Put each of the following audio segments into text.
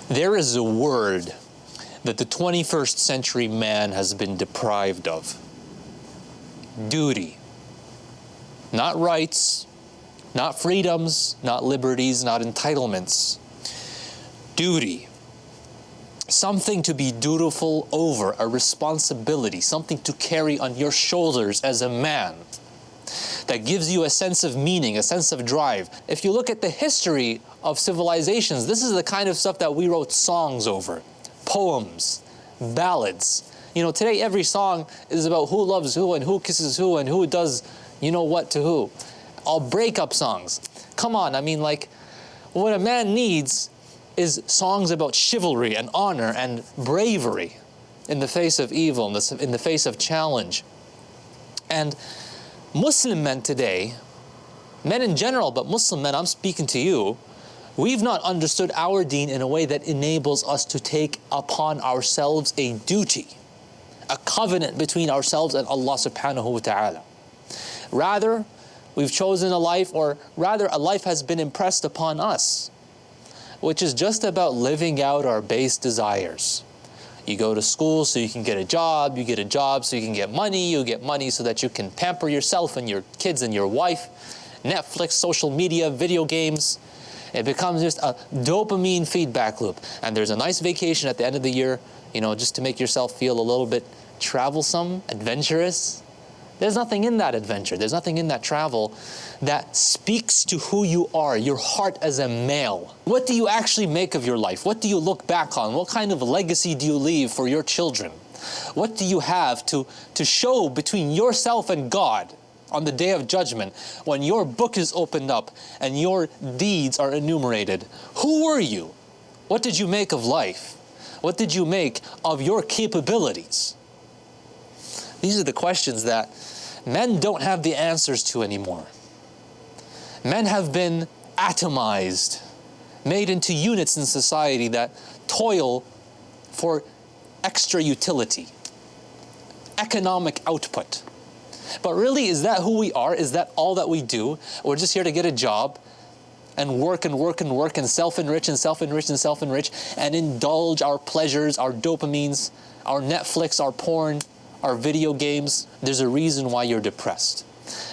There is a word that the 21st century man has been deprived of. Duty. Not rights, not freedoms, not liberties, not entitlements. Duty. Something to be dutiful over, a responsibility, something to carry on your shoulders as a man that gives you a sense of meaning, a sense of drive. If you look at the history of civilizations, this is the kind of stuff that we wrote songs over, poems, ballads. You know, today every song is about who loves who and who kisses who and who does you know what to who. All breakup songs. Come on, I mean, like, what a man needs is songs about chivalry and honor and bravery in the face of evil, in the face of challenge. And Muslim men today, men in general, but Muslim men, I'm speaking to you, we've not understood our deen in a way that enables us to take upon ourselves a duty, a covenant between ourselves and Allah subhanahu wa ta'ala. Rather, we've chosen a life, or rather a life has been impressed upon us, which is just about living out our base desires. You go to school so you can get a job, you get a job so you can get money, you get money so that you can pamper yourself and your kids and your wife, Netflix, social media, video games. It becomes just a dopamine feedback loop. And there's a nice vacation at the end of the year, you know, just to make yourself feel a little bit travelsome, adventurous. There's nothing in that adventure, there's nothing in that travel that speaks to who you are, your heart as a male. What do you actually make of your life? What do you look back on? What kind of legacy do you leave for your children? What do you have to show between yourself and God on the day of judgment when your book is opened up and your deeds are enumerated? Who were you? What did you make of life? What did you make of your capabilities? These are the questions that men don't have the answers to anymore. Men have been atomized, made into units in society that toil for extra utility, economic output. But really, is that who we are? Is that all that we do? We're just here to get a job and work and work and work and self-enrich and self-enrich and self-enrich and indulge our pleasures, our dopamines, our Netflix, our porn, our video games. There's a reason why you're depressed.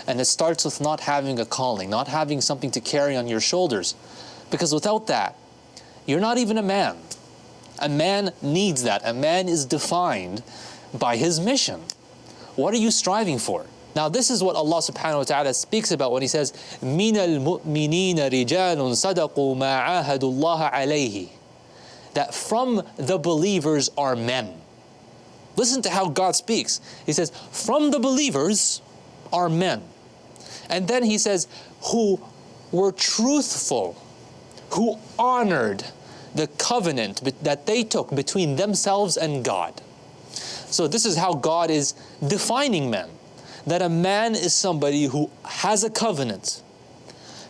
And it starts with not having a calling, not having something to carry on your shoulders. Because without that, you're not even a man. A man needs that. A man is defined by his mission. What are you striving for? Now this is what Allah subhanahu wa ta'ala speaks about when He says, مِنَ الْمُؤْمِنِينَ رِجَالٌ صَدَقُوا مَا عَاهَدُوا اللَّهَ عَلَيْهِ. That from the believers are men. Listen to how God speaks. He says, from the believers are men. And then He says, who were truthful, who honored the covenant that they took between themselves and God. So this is how God is defining men. That a man is somebody who has a covenant,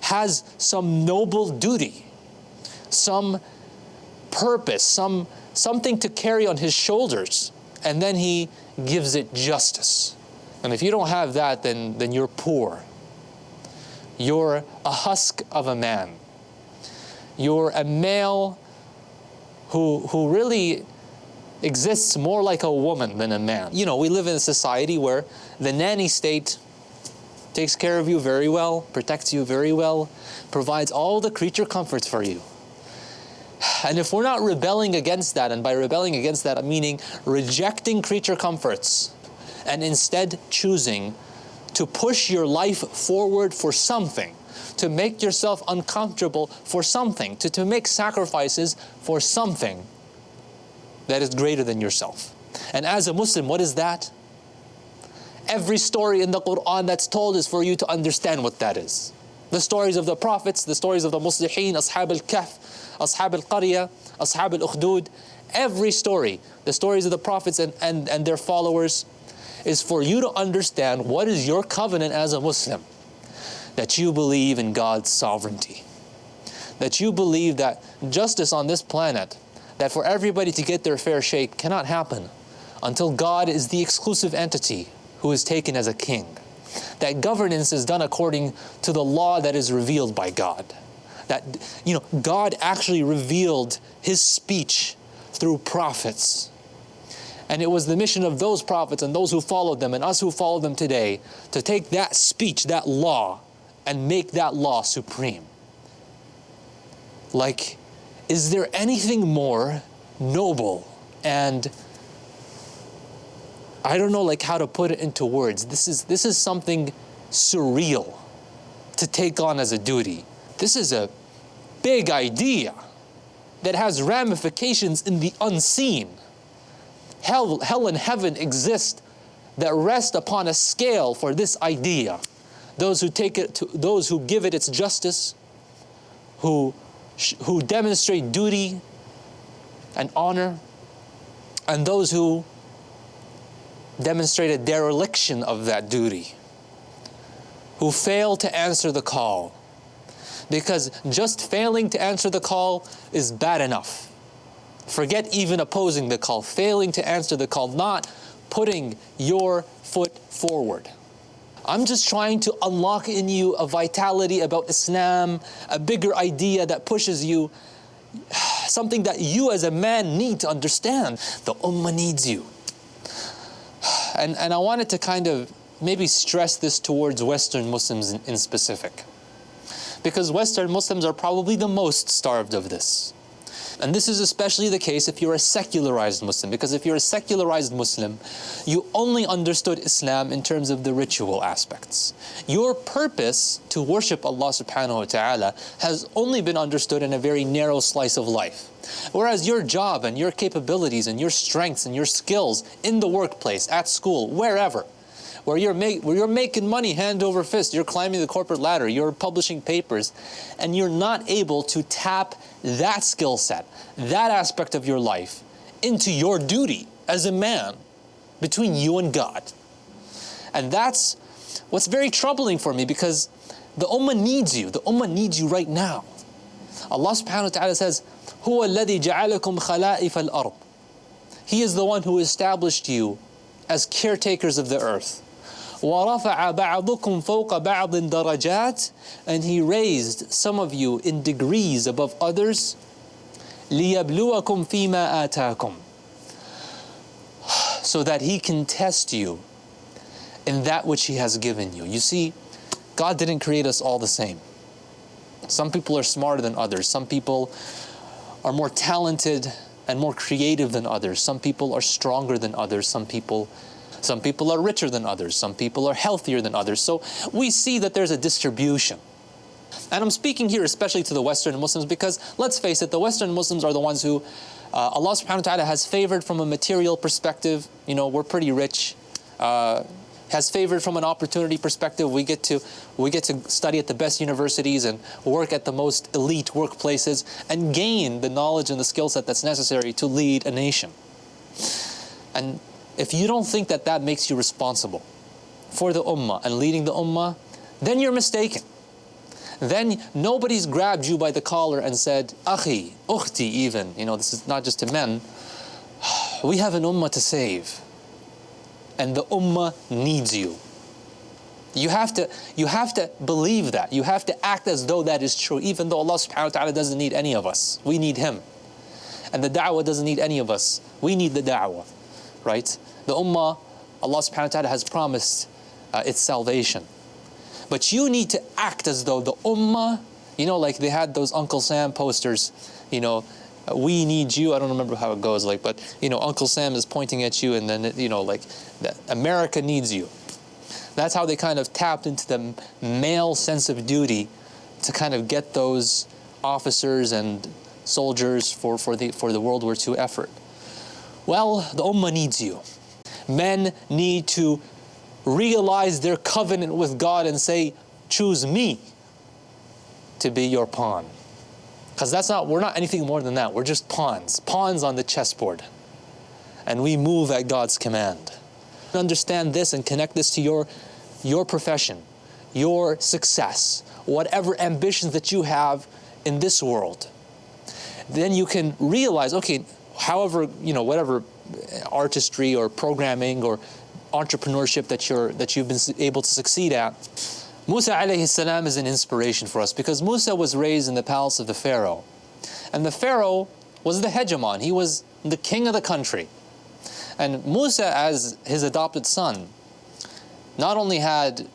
has some noble duty, some purpose, something to carry on his shoulders, and then he gives it justice. And if you don't have that, then you're poor. You're a husk of a man. You're a male who really exists more like a woman than a man. You know, we live in a society where the nanny state takes care of you very well, protects you very well, provides all the creature comforts for you. And if we're not rebelling against that, and by rebelling against that, I'm meaning rejecting creature comforts and instead choosing to push your life forward for something, to make yourself uncomfortable for something, to make sacrifices for something that is greater than yourself. And as a Muslim, what is that? Every story in the Quran that's told is for you to understand what that is. The stories of the prophets, the stories of the Muslihin, Ashab al-Kahf, Ashab al-Qarya, Ashab al-Ukhdud, every story, the stories of the prophets and their followers, is for you to understand what is your covenant as a Muslim. That you believe in God's sovereignty. That you believe that justice on this planet, that for everybody to get their fair shake, cannot happen until God is the exclusive entity who is taken as a king. That governance is done according to the law that is revealed by God. that, God actually revealed His speech through prophets. And it was the mission of those prophets and those who followed them and us who follow them today to take that speech, that law, and make that law supreme. Like, is there anything more noble and I don't know like how to put it into words. This is something surreal to take on as a duty. This is a big idea that has ramifications in the unseen. Hell and heaven exist that rest upon a scale for this idea. Those who take it to, those who give it its justice, who demonstrate duty and honor, and those who demonstrate a dereliction of that duty, who fail to answer the call. Because just failing to answer the call is bad enough. Forget even opposing the call, failing to answer the call, not putting your foot forward. I'm just trying to unlock in you a vitality about Islam, a bigger idea that pushes you, something that you as a man need to understand. The ummah needs you. And I wanted to kind of maybe stress this towards Western Muslims in specific. Because Western Muslims are probably the most starved of this. And this is especially the case if you're a secularized Muslim. Because if you're a secularized Muslim, you only understood Islam in terms of the ritual aspects. Your purpose to worship Allah subhanahu wa ta'ala has only been understood in a very narrow slice of life. Whereas your job and your capabilities and your strengths and your skills in the workplace, at school, wherever, where you're making money hand over fist, you're climbing the corporate ladder, you're publishing papers, and you're not able to tap that skill set, that aspect of your life, into your duty as a man between you and God. And that's what's very troubling for me, because the ummah needs you. The ummah needs you right now. Allah subhanahu wa ta'ala says, هُوَ الَّذِي جَعَلَكُمْ خَلَائِفَ الْأَرْضِ. He is the one who established you as caretakers of the earth. وَرَفَعَ بَعْضُكُمْ فَوْقَ بَعْضٍ دَرَجَاتٍ. And He raised some of you in degrees above others. لِيَبْلُوَكُمْ فِي مَا آتَاكُمْ. So that He can test you in that which He has given you. You see, God didn't create us all the same. Some people are smarter than others. Some people are more talented and more creative than others. Some people are stronger than others. Some people are richer than others. Some people are healthier than others. So we see that there's a distribution. And I'm speaking here especially to the Western Muslims because, let's face it, the Western Muslims are the ones who Allah subhanahu wa ta'ala has favored from a material perspective. We're pretty rich. Has favored from an opportunity perspective. We get to study at the best universities and work at the most elite workplaces and gain the knowledge and the skill set that's necessary to lead a nation. And if you don't think that that makes you responsible for the ummah and leading the ummah, then you're mistaken. Then nobody's grabbed you by the collar and said, Akhi, ukhti even, this is not just to men, we have an ummah to save. And the ummah needs you. You have to believe that. You have to act as though that is true, even though Allah subhanahu wa ta'ala doesn't need any of us. We need Him. And the da'wah doesn't need any of us. We need the da'wah. Right? The ummah, Allah subhanahu wa ta'ala has promised its salvation. But you need to act as though the ummah, like they had those Uncle Sam posters, we need you. I don't remember how it goes, but Uncle Sam is pointing at you, and then America needs you. That's how they kind of tapped into the male sense of duty to kind of get those officers and soldiers for the World War II effort. Well, the ummah needs you. Men need to realize their covenant with God and say, choose me to be your pawn. Because we're not anything more than that. We're just pawns on the chessboard. And we move at God's command. Understand this and connect this to your profession, your success, whatever ambitions that you have in this world. Then you can realize, okay, however, whatever artistry or programming or entrepreneurship that you've been able to succeed at, Musa alayhi salam is an inspiration for us because Musa was raised in the palace of the Pharaoh. And the Pharaoh was the hegemon. He was the king of the country. And Musa, as his adopted son, not only had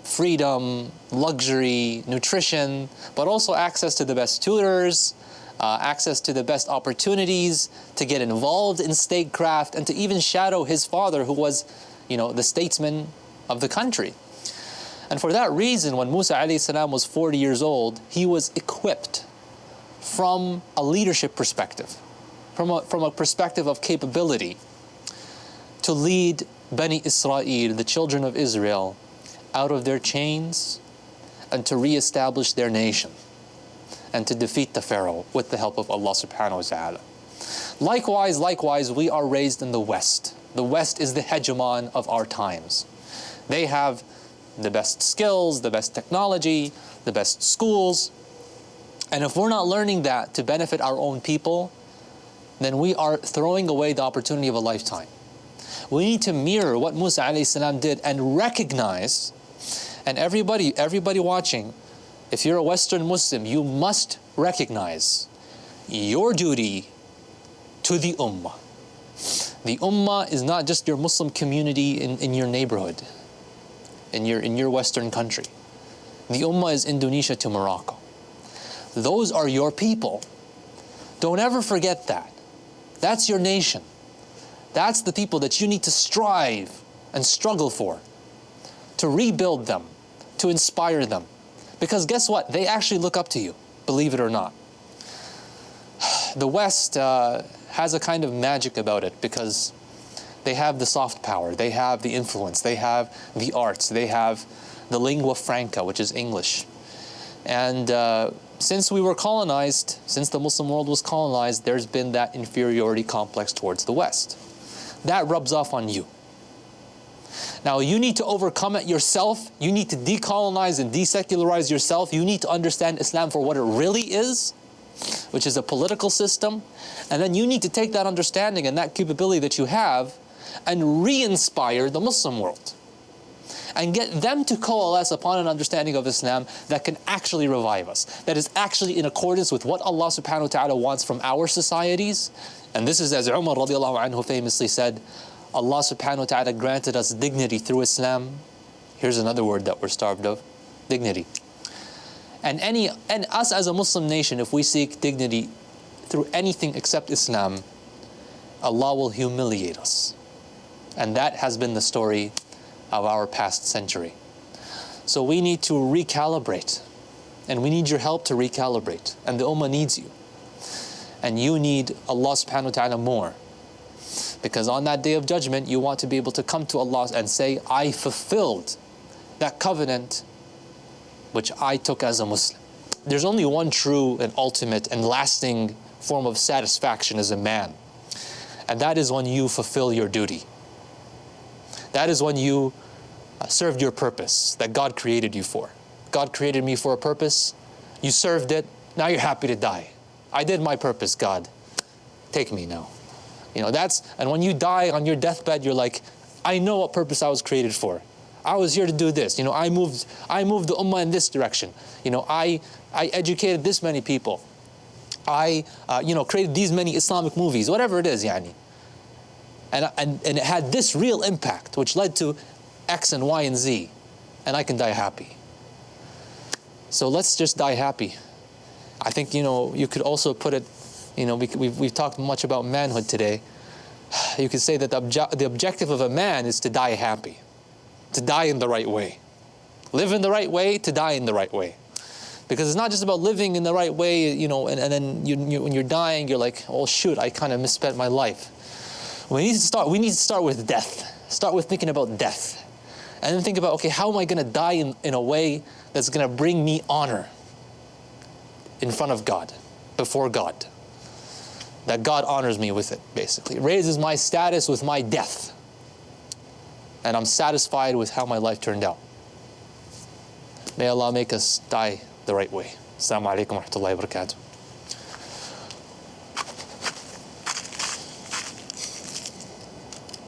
freedom, luxury, nutrition, but also access to the best tutors, access to the best opportunities to get involved in statecraft and to even shadow his father, who was, the statesman of the country. And for that reason, when Musa alayhi salam was 40 years old, he was equipped from a leadership perspective, from a perspective of capability, to lead Bani Israel, the children of Israel, out of their chains and to reestablish their nation and to defeat the Pharaoh with the help of Allah subhanahu wa ta'ala. Likewise, we are raised in the West. The West is the hegemon of our times. They have the best skills, the best technology, the best schools. And if we're not learning that to benefit our own people, then we are throwing away the opportunity of a lifetime. We need to mirror what Musa alayhi salam did and recognize, and everybody watching, if you're a Western Muslim, you must recognize your duty to the Ummah. The Ummah is not just your Muslim community in your neighborhood, in your Western country. The Ummah is Indonesia to Morocco. Those are your people. Don't ever forget that. That's your nation. That's the people that you need to strive and struggle for, to rebuild them, to inspire them. Because guess what? They actually look up to you, believe it or not. The West has a kind of magic about it because they have the soft power, they have the influence, they have the arts, they have the lingua franca, which is English. And since we were colonized, since the Muslim world was colonized, there's been that inferiority complex towards the West. That rubs off on you. Now you need to overcome it yourself. You need to decolonize and desecularize yourself. You need to understand Islam for what it really is, which is a political system. And then you need to take that understanding and that capability that you have and re-inspire the Muslim world. And get them to coalesce upon an understanding of Islam that can actually revive us. That is actually in accordance with what Allah subhanahu wa ta'ala wants from our societies. And this is as Umar radiallahu anhu famously said, Allah subhanahu wa ta'ala granted us dignity through Islam. Here's another word that we're starved of, dignity. And us as a Muslim nation, if we seek dignity through anything except Islam, Allah will humiliate us. And that has been the story of our past century. So we need to recalibrate. And we need your help to recalibrate. And the Ummah needs you. And you need Allah subhanahu wa ta'ala more. Because on that day of judgment, you want to be able to come to Allah and say, I fulfilled that covenant which I took as a Muslim. There's only one true and ultimate and lasting form of satisfaction as a man. And that is when you fulfill your duty. That is when you served your purpose that God created you for. God created me for a purpose. You served it. Now you're happy to die. I did my purpose, God. Take me now. And when you die on your deathbed, you're like, I know what purpose I was created for. I was here to do this. I moved the Ummah in this direction. I educated this many people. I created these many Islamic movies, whatever it is, yani. And it had this real impact, which led to X and Y and Z. And I can die happy. So let's just die happy. I think, you could also put it, we've talked much about manhood today. You could say that the objective of a man is to die happy, to die in the right way. Live in the right way, to die in the right way. Because it's not just about living in the right way, and then when you're dying, you're like, oh shoot, I kind of misspent my life. We need to start with death. Start with thinking about death. And then think about, okay, how am I going to die in a way that's going to bring me honor in front of God, before God? That God honors me with it, basically. It raises my status with my death. And I'm satisfied with how my life turned out. May Allah make us die the right way. Assalamu alaikum wa rahmatullahi wa barakatuh.